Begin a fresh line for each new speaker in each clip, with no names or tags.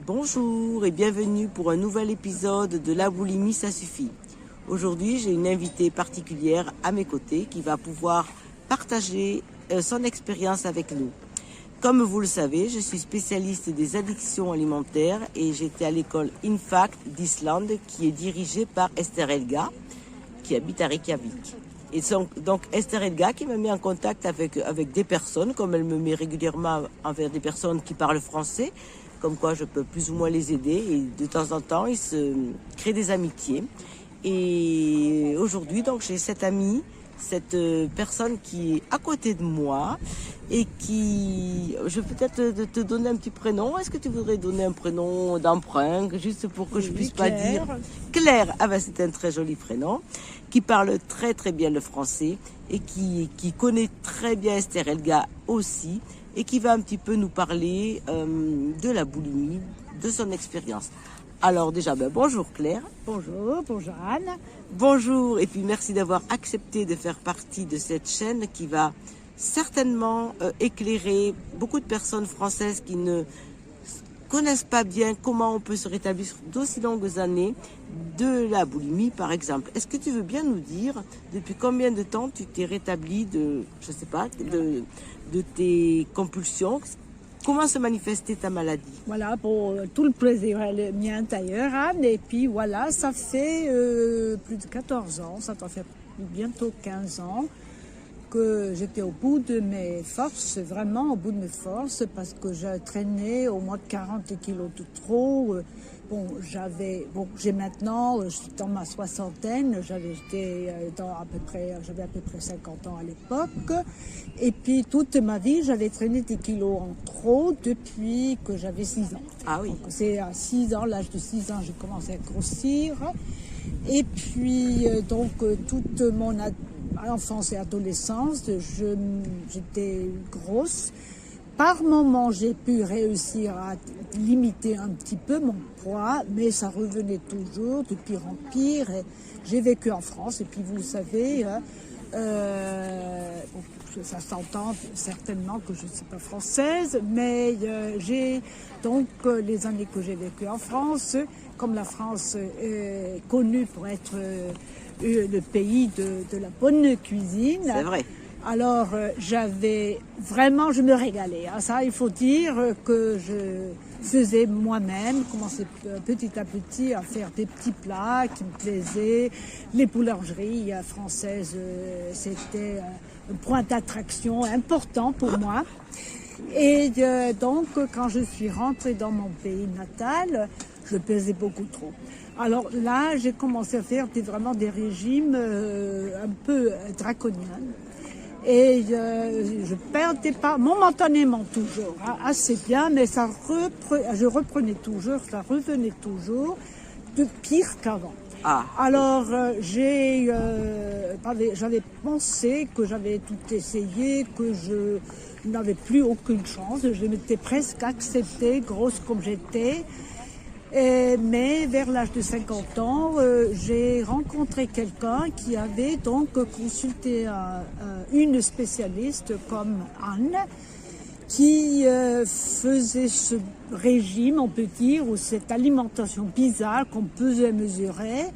Bonjour et bienvenue pour un nouvel épisode de La boulimie, ça suffit. Aujourd'hui, j'ai une invitée particulière à mes côtés qui va pouvoir partager son expérience avec nous. Comme vous le savez, je suis spécialiste des addictions alimentaires et j'étais à l'école INFACT d'Islande qui est dirigée par Esther Elga qui habite à Reykjavik. Et donc Esther Elga qui m'a mis en contact avec des personnes, comme elle me met régulièrement envers des personnes qui parlent français, comme quoi je peux plus ou moins les aider. Et de temps en temps, ils se créent des amitiés. Et aujourd'hui, donc j'ai cette amie, cette personne qui est à côté de moi et qui... Je vais peut-être te donner un petit prénom. Est-ce que tu voudrais donner un prénom d'emprunt, juste pour que je puisse pas dire... Claire, ah ben c'est un très joli prénom, qui parle très très bien le français et qui connaît très bien Esther Elga aussi et qui va un petit peu nous parler de la boulimie, de son expérience. Alors déjà, bonjour Claire.
Bonjour Anne.
Bonjour et puis merci d'avoir accepté de faire partie de cette chaîne qui va certainement éclairer beaucoup de personnes françaises qui ne connaissent pas bien comment on peut se rétablir sur d'aussi longues années de la boulimie par exemple. Est-ce que tu veux bien nous dire depuis combien de temps tu t'es rétabli de, je sais pas, de tes compulsions? Comment se manifestait ta maladie?
Voilà, pour tout le plaisir, le mien d'ailleurs, Anne. Et puis voilà, ça fait plus de 14 ans, ça t'en fait bientôt 15 ans que j'étais au bout de mes forces, vraiment au bout de mes forces, parce que j'ai traîné au moins 40 kilos de trop. J'ai maintenant, je suis dans ma soixantaine, j'avais à peu près 50 ans à l'époque. Et puis toute ma vie, j'avais traîné des kilos en trop depuis que j'avais 6 ans.
Ah oui.
Donc c'est à 6 ans, l'âge de 6 ans, j'ai commencé à grossir. Et puis toute mon enfance et adolescence, j'étais grosse. Par moments, j'ai pu réussir à limiter un petit peu mon poids, mais ça revenait toujours de pire en pire. Et j'ai vécu en France, et puis vous le savez, ça s'entend certainement que je ne suis pas française, mais j'ai donc les années que j'ai vécues en France, comme la France est connue pour être le pays de la bonne cuisine.
C'est vrai.
Alors, je me régalais. Ça, il faut dire que je faisais moi-même, commençais petit à petit à faire des petits plats qui me plaisaient. Les boulangeries françaises, c'était un point d'attraction important pour moi. Et donc, quand je suis rentrée dans mon pays natal, je pesais beaucoup trop. Alors là, j'ai commencé à faire vraiment des régimes un peu draconiens. Et je perdais pas, momentanément toujours, assez bien, mais je reprenais toujours, ça revenait toujours de pire qu'avant.
Ah.
Alors j'avais pensé que j'avais tout essayé, que je n'avais plus aucune chance, je m'étais presque acceptée, grosse comme j'étais. Mais vers l'âge de 50 ans, j'ai rencontré quelqu'un qui avait donc consulté une spécialiste comme Anne, qui faisait ce régime, on peut dire, ou cette alimentation bizarre qu'on pesait et mesurait.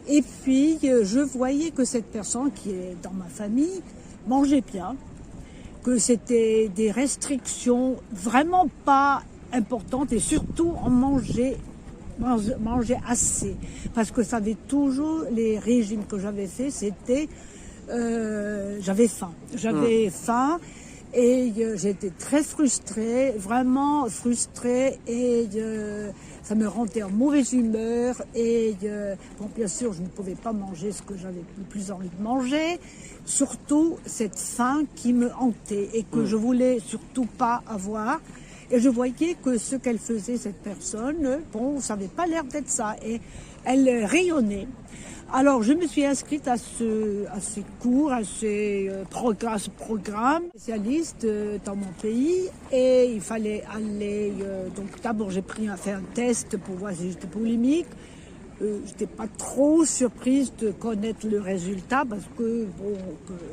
Et puis, je voyais que cette personne qui est dans ma famille mangeait bien, que c'était des restrictions vraiment pas importante et surtout on mangeait assez, parce que ça avait toujours, les régimes que j'avais fait, c'était j'avais faim et j'étais très frustrée, vraiment frustrée, et ça me rendait en mauvaise humeur. Et bien sûr, je ne pouvais pas manger ce que j'avais le plus envie de manger, surtout cette faim qui me hantait et que je voulais surtout pas avoir. Et je voyais que ce qu'elle faisait, cette personne, ça n'avait pas l'air d'être ça. Et elle rayonnait. Alors, je me suis inscrite à ces cours, à ce programme spécialiste dans mon pays. Et il fallait aller... donc, d'abord, j'ai fait un test pour voir si j'étais boulimique. J'étais pas trop surprise de connaître le résultat parce que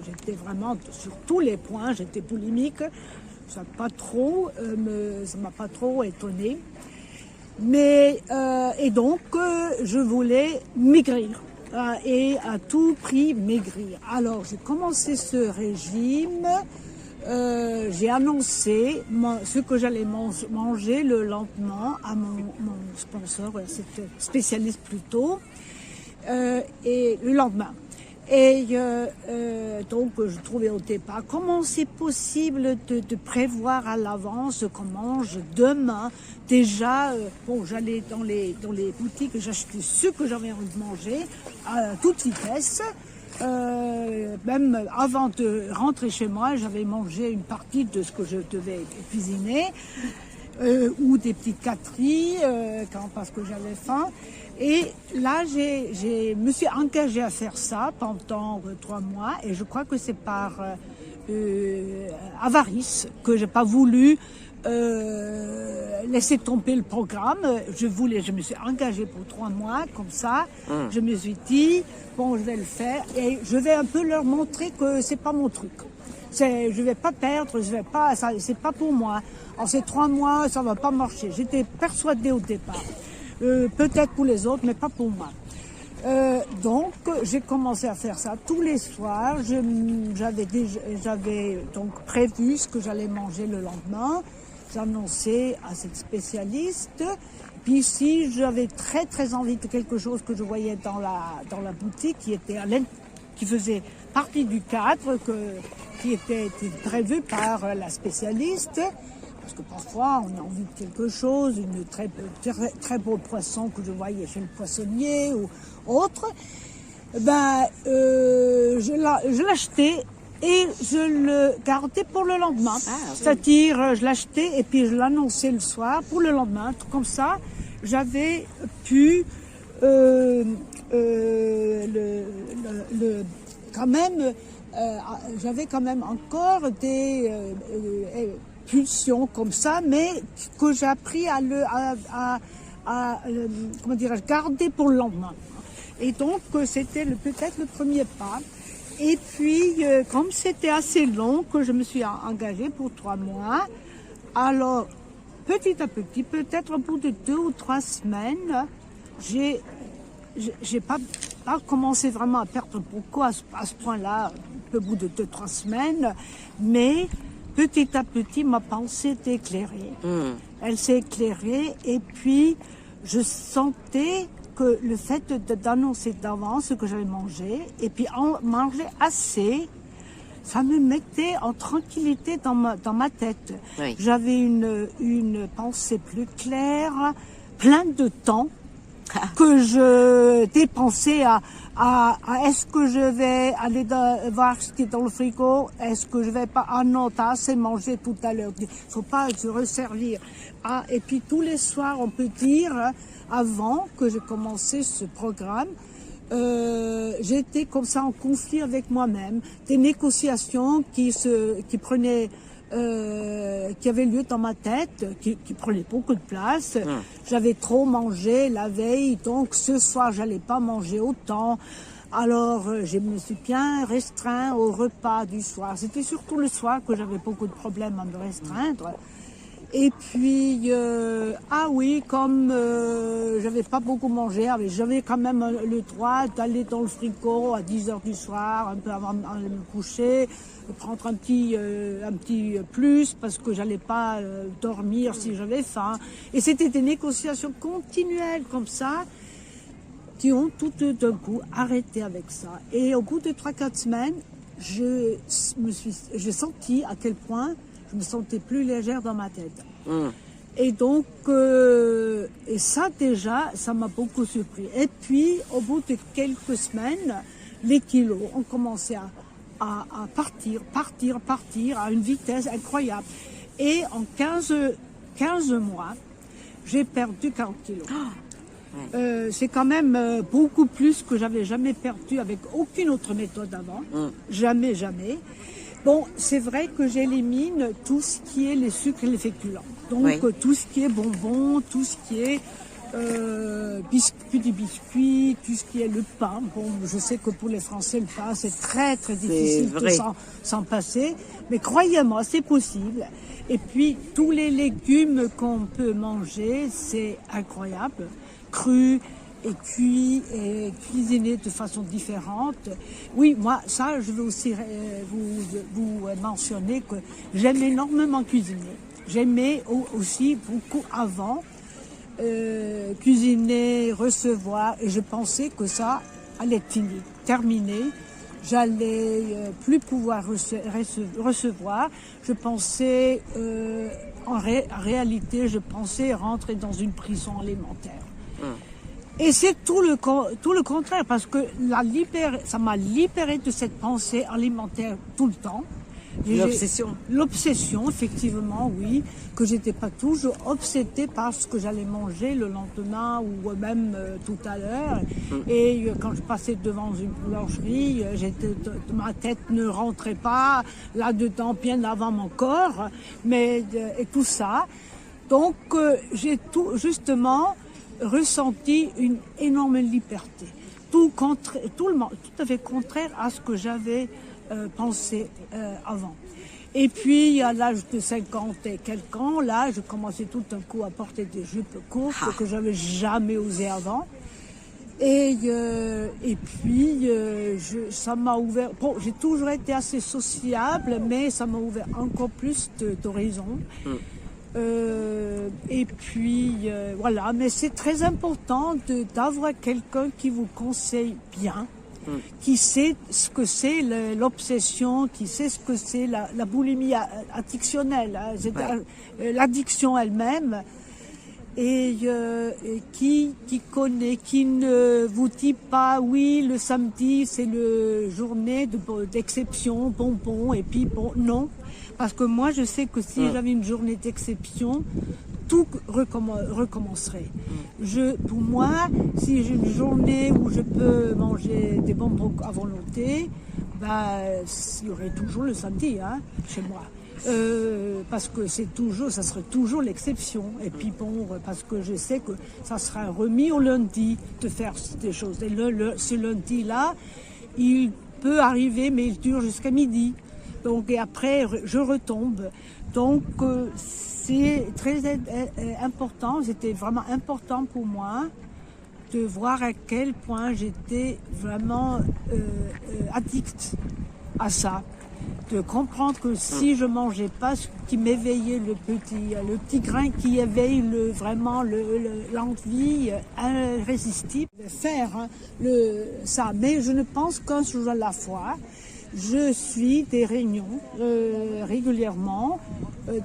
j'étais vraiment, sur tous les points, j'étais boulimique. Ça m'a pas trop étonnée. Et donc, je voulais maigrir. Et à tout prix maigrir. Alors, j'ai commencé ce régime. J'ai annoncé ce que j'allais manger le lendemain à mon sponsor, c'était spécialiste plutôt, et le lendemain. Et donc je trouvais au départ comment c'est possible de prévoir à l'avance ce qu'on mange demain. Déjà, j'allais dans les boutiques, j'achetais ce que j'avais envie de manger à toute vitesse. Même avant de rentrer chez moi, j'avais mangé une partie de ce que je devais cuisiner, ou des petites catteries, parce que j'avais faim. Et là, je me suis engagée à faire ça pendant 3 mois, et je crois que c'est par avarice que j'ai pas voulu laisser tomber le programme. Je me suis engagée pour 3 mois, comme ça. Je me suis dit, bon, je vais le faire, et je vais un peu leur montrer que c'est pas mon truc. Je vais pas perdre, c'est pas pour moi. En ces 3 mois, ça va pas marcher. J'étais persuadée au départ. Peut-être pour les autres, mais pas pour moi. Donc, j'ai commencé à faire ça tous les soirs. J'avais donc prévu ce que j'allais manger le lendemain. J'annonçais à cette spécialiste. Puis si j'avais très très envie de quelque chose que je voyais dans la boutique qui faisait partie du cadre qui était prévu par la spécialiste. Parce que parfois, on a envie de quelque chose, une très beau poisson que je voyais chez le poissonnier ou autre. Je l'achetais et je le gardais pour le lendemain. Ah, oui. C'est-à-dire, je l'achetais et puis je l'annonçais le soir pour le lendemain. Tout comme ça, j'avais pu j'avais quand même encore des pulsions comme ça, mais que j'ai appris à garder pour le lendemain. Et donc, c'était peut-être le premier pas. Et puis, comme c'était assez long, que je me suis engagée pour 3 mois, alors, petit à petit, peut-être au bout de 2 ou 3 semaines, j'ai pas commencé vraiment à perdre beaucoup à ce point-là, au bout de 2-3 semaines, mais petit à petit, ma pensée s'est éclairée. Elle s'est éclairée, et puis je sentais que le fait d'annoncer d'avance ce que j'allais manger, et puis en manger assez, ça me mettait en tranquillité dans ma tête. Oui. J'avais une pensée plus claire, plein de temps que je dépensais à est-ce que je vais aller voir ce qui est dans le frigo, est-ce que je vais pas, ah non, t'as assez mangé tout à l'heure, faut pas se resservir. Ah, et puis tous les soirs, on peut dire, avant que j'ai commencé ce programme, j'étais comme ça en conflit avec moi-même, des négociations qui avaient lieu dans ma tête, qui prenaient beaucoup de place. J'avais trop mangé la veille, donc ce soir, j'allais pas manger autant. Alors, je me suis bien restreint au repas du soir. C'était surtout le soir que j'avais beaucoup de problèmes à me restreindre. Et puis, comme j'avais pas beaucoup mangé, j'avais quand même le droit d'aller dans le frigo à 10h du soir, un peu avant de me coucher, prendre un petit plus parce que j'allais pas dormir si j'avais faim. Et c'était des négociations continuelles comme ça qui ont tout d'un coup arrêté avec ça. Et au bout de 3-4 semaines, j'ai senti à quel point je me sentais plus légère dans ma tête. Et donc, et ça déjà, ça m'a beaucoup surpris. Et puis, au bout de quelques semaines, les kilos ont commencé à partir à une vitesse incroyable. Et en 15 mois, j'ai perdu 40 kilos. C'est quand même beaucoup plus que j'avais jamais perdu avec aucune autre méthode avant. Jamais. Bon, c'est vrai que j'élimine tout ce qui est les sucres et les féculents. Donc, tout ce qui est bonbons, tout ce qui est Puis des biscuits, tout ce qui est le pain. Bon, je sais que pour les Français, le pain, c'est très très difficile de s'en passer. Mais croyez-moi, c'est possible. Et puis, tous les légumes qu'on peut manger, c'est incroyable. Crus et cuits et cuisinés de façon différente. Oui, moi, ça, je veux aussi vous mentionner que j'aime énormément cuisiner. J'aimais aussi beaucoup avant cuisiner, recevoir, et je pensais que ça allait être terminé. J'allais plus pouvoir recevoir. Je pensais, en réalité, je pensais rentrer dans une prison alimentaire. Et c'est tout le contraire, parce que ça m'a libéré de cette pensée alimentaire tout le temps.
L'obsession.
L'obsession, effectivement, oui, que j'étais pas toujours obsédée par ce que j'allais manger le lendemain ou même tout à l'heure. Et quand je passais devant une boulangerie, ma tête ne rentrait pas là-dedans bien avant mon corps, et tout ça. Donc, j'ai justement ressenti une énorme liberté. Tout à fait contraire à ce que j'avais pensé avant. Et puis, à l'âge de 50 et quelques ans, là, je commençais tout d'un coup à porter des jupes courtes que j'avais jamais osé avant. Et puis, ça m'a ouvert... Bon, j'ai toujours été assez sociable, mais ça m'a ouvert encore plus d'horizons. Et puis, voilà. Mais c'est très important d'avoir quelqu'un qui vous conseille bien, qui sait ce que c'est l'obsession, qui sait ce que c'est la boulimie addictionnelle, hein, l'addiction elle-même, et qui connaît, qui ne vous dit pas oui, le samedi c'est le journée d'exception, bonbons, et puis bon, non, parce que moi je sais que si j'avais une journée d'exception, tout recommencerait. Pour moi, si j'ai une journée où je peux manger des bonbons à volonté, il y aurait toujours le samedi, hein, chez moi. Parce que ça serait toujours l'exception. Et puis bon, parce que je sais que ça sera remis au lundi de faire des choses. Et ce lundi-là, il peut arriver, mais il dure jusqu'à midi. Donc, et après, je retombe. Donc, c'est très important, c'était vraiment important pour moi de voir à quel point j'étais vraiment addict à ça. De comprendre que si je mangeais pas ce qui m'éveillait le petit grain qui éveille vraiment l'envie irrésistible de faire ça. Mais je ne pense qu'un jour à la fois. Je suis des réunions régulièrement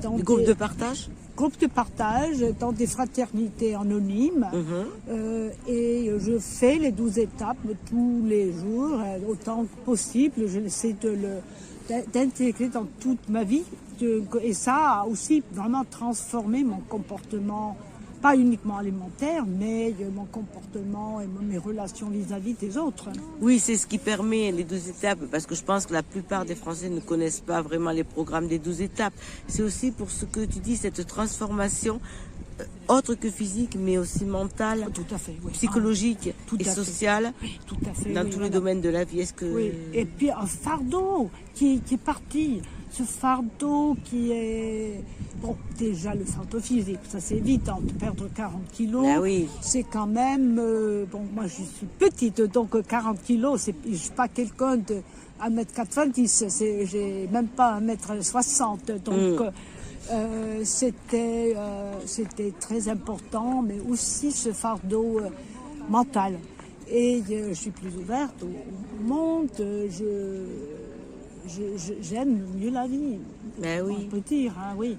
dans
des groupes de partage.
Groupes de partage dans des fraternités anonymes et je fais les 12 étapes tous les jours autant que possible. Je essaie d'intégrer dans toute ma vie et ça a aussi vraiment transformé mon comportement, pas uniquement alimentaire, mais mon comportement et mes relations vis-à-vis des autres.
Oui, c'est ce qui permet les 12 étapes, parce que je pense que la plupart des Français ne connaissent pas vraiment les programmes des 12 étapes. C'est aussi pour ce que tu dis, cette transformation, autre que physique, mais aussi mentale,
tout à fait, oui.
psychologique et sociale,
oui, tout à fait,
dans tous les domaines de la vie.
Oui. Et puis un fardeau qui est parti. Ce fardeau qui est... Bon, déjà le fardeau physique, ça c'est évident, de perdre 40 kilos.
Ah oui.
C'est quand même... bon, moi je suis petite, donc 40 kilos, je ne suis pas quelqu'un de 1m90, j'ai même pas 1m60, donc... c'était très important, mais aussi ce fardeau mental. Et je suis plus ouverte au monde, j'aime mieux la vie,
oui.
on peut dire, hein, oui.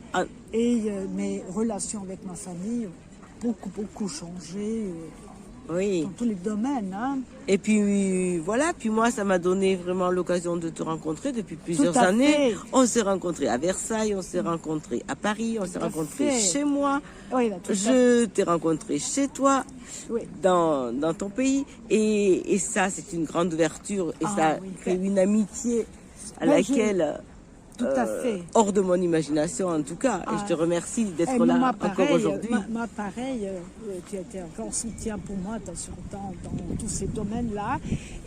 Et mes relations avec ma famille ont beaucoup changé.
Oui.
Dans tous les domaines. Hein.
Et puis voilà, puis moi ça m'a donné vraiment l'occasion de te rencontrer depuis plusieurs années. On s'est rencontrés à Versailles, on s'est rencontrés à Paris, on s'est rencontrés chez moi.
Oui,
je t'ai rencontré chez toi,
oui.
dans ton pays. Et ça, c'est une grande ouverture et ça crée une amitié à laquelle
tout à fait.
hors de mon imagination en tout cas. Et je te remercie d'être
Et
là
moi,
encore
pareil,
aujourd'hui.
Moi, pareil, tu as été encore soutien pour moi dans tous ces domaines-là.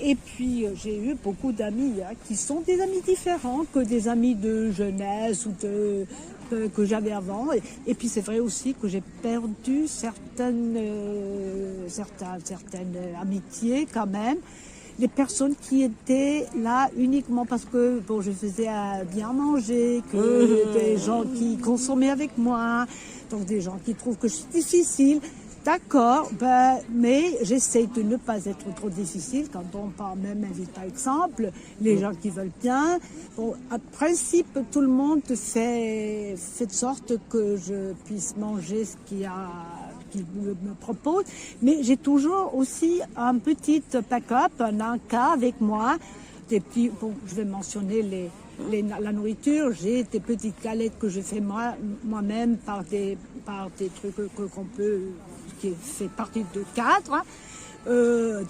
Et puis, j'ai eu beaucoup d'amis qui sont des amis différents que des amis de jeunesse ou que j'avais avant. Et puis, c'est vrai aussi que j'ai perdu certaines amitiés quand même. Les personnes qui étaient là uniquement parce que bon, je faisais bien manger, que des gens qui consommaient avec moi, donc des gens qui trouvent que je suis difficile. D'accord, mais j'essaye de ne pas être trop difficile quand on parle même par exemple, les gens qui veulent bien. Bon, en principe, tout le monde fait de sorte que je puisse manger ce qu'il me propose, mais j'ai toujours aussi un petit pack-up, un cas avec moi, des petits, bon, je vais mentionner la nourriture, j'ai des petites galettes que je fais moi-même par des trucs qui fait partie de cadres,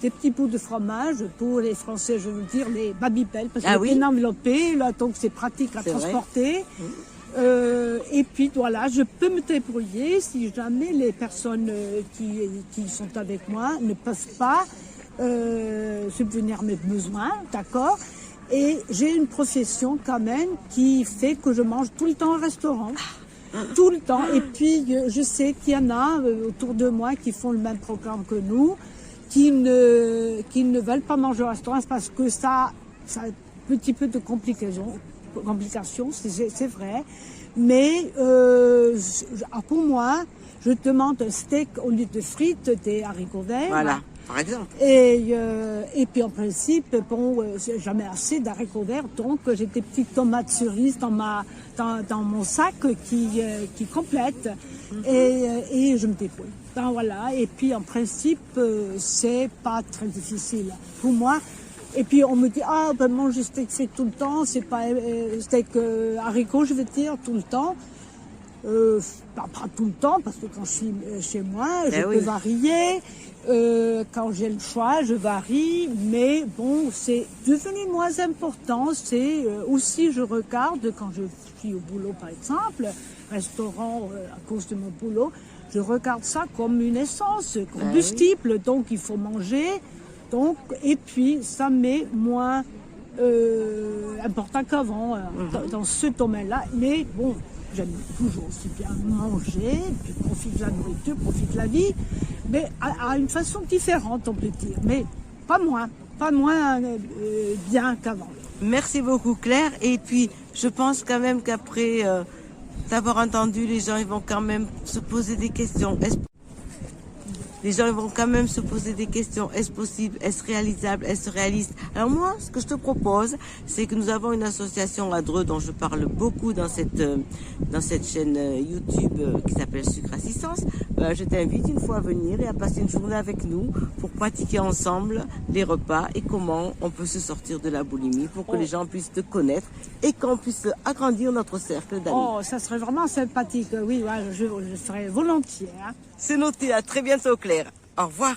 des petits bouts de fromage pour les Français, je veux dire les Babybel, parce que c'est enveloppé, là, donc c'est pratique à transporter. Et puis voilà, je peux me débrouiller si jamais les personnes qui sont avec moi ne peuvent pas subvenir à mes besoins, d'accord. Et j'ai une profession quand même qui fait que je mange tout le temps au restaurant. Tout le temps. Et puis, je sais qu'il y en a autour de moi qui font le même programme que nous, qui ne veulent pas manger au restaurant parce que ça a un petit peu de complications, c'est vrai. Mais pour moi, je demande un steak au lieu de frites, des haricots verts.
Voilà, par exemple.
Et puis en principe, bon, j'ai jamais assez d'haricots verts, donc j'ai des petites tomates cerises dans mon sac qui complètent. Et je me débrouille. Ben voilà. Et puis en principe, c'est pas très difficile pour moi. Et puis on me dit manger steak frites tout le temps, c'est pas steak haricots, je veux dire tout le temps. Pas tout le temps parce que quand je suis chez moi, je peux varier. Quand j'ai le choix, je varie, mais bon, c'est devenu moins important. C'est aussi, je regarde quand je suis au boulot, par exemple, restaurant à cause de mon boulot, je regarde ça comme une essence combustible, donc il faut manger. Donc, et puis, ça m'est moins important qu'avant dans ce domaine-là. Mais bon, j'aime toujours aussi bien manger, puis profite de la nourriture, profite de la vie, mais à une façon différente, on peut dire. Mais pas moins bien qu'avant.
Merci beaucoup Claire. Et puis, je pense quand même qu'après t'avoir entendu, les gens ils vont quand même se poser des questions. Les gens vont quand même se poser des questions. Est-ce possible? Est-ce réalisable? Est-ce réaliste? Alors moi, ce que je te propose, c'est que nous avons une association à Dreux dont je parle beaucoup dans cette chaîne YouTube qui s'appelle Sucre Assistance. Je t'invite une fois à venir et à passer une journée avec nous pour pratiquer ensemble les repas et comment on peut se sortir de la boulimie pour que les gens puissent te connaître et qu'on puisse agrandir notre cercle d'amis.
Oh, ça serait vraiment sympathique. Oui, je serais volontiers.
C'est noté. À très bientôt, Claire. Au revoir.